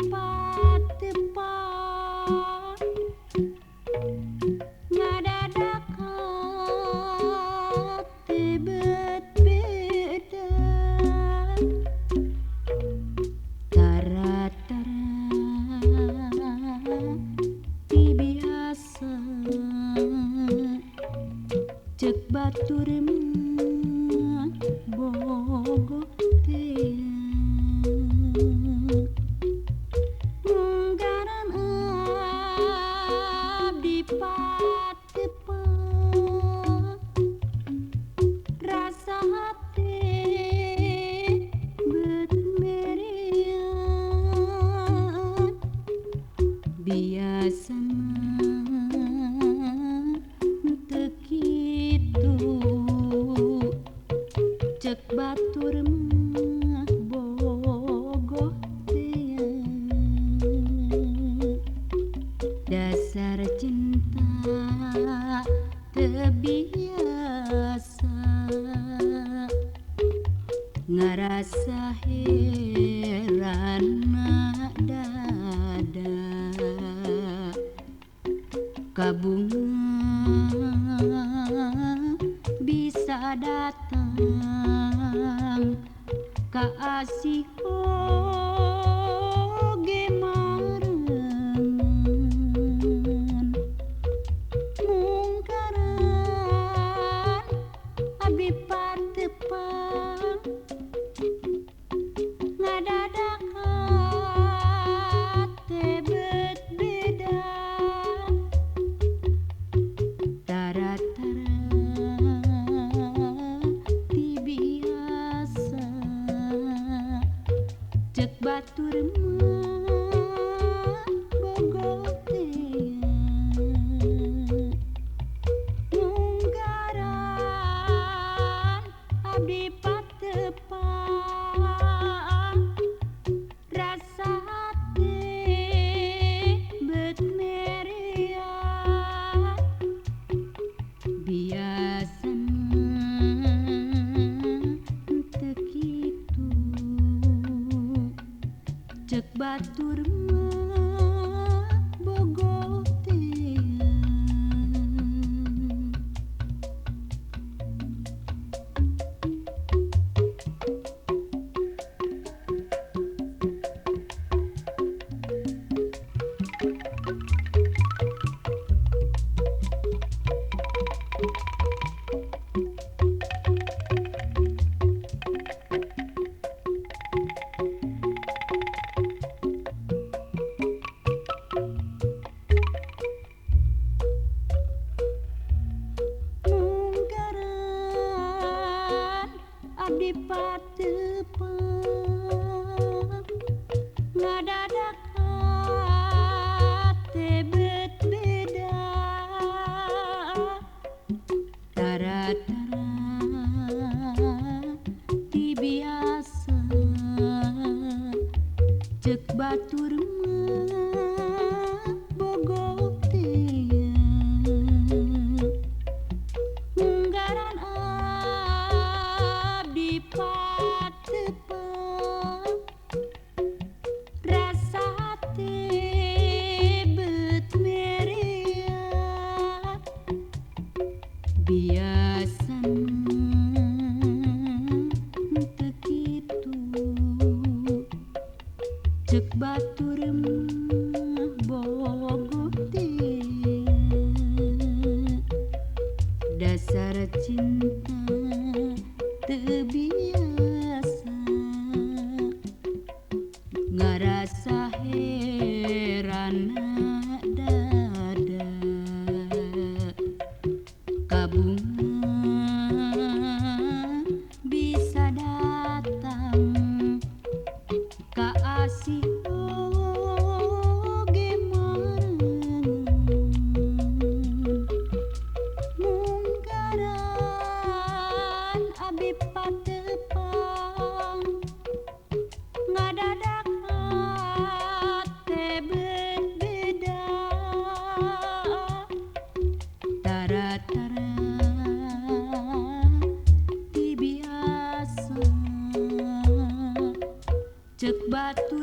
patepan ngadadak tebet beda tara-tara ti biasa cek batur mah bogoh teh munggaran abdi patepan rasa hati bet merian biasa teu kitu cek batur mah bogoh teh dasar cinta teu biasa ngarasa heran dada kabunga bisa datang ka asih oge marengan mungkaran abdi patepan ngadadak tebet beda tara-tara ti biasa cek batur mah bogoh teh munggaran abdi patepan rasa hati bet merian biasa teu kitu cek batur mah bogoh teh munggaran abdi patepan ngadadak tebet beda tara-tara ti biasa cek batur mah bogoh teh munggaran abdi patepan rasa hati bet merian biasa teu kitu cek batur mah bogoh teh dasar cinta teu biasa ngarasa heran dada kabunga bisa datang ka asih oge marengan mungkaran abdi patepan ngadadak tebet beda tara-tara ti biasa cek batu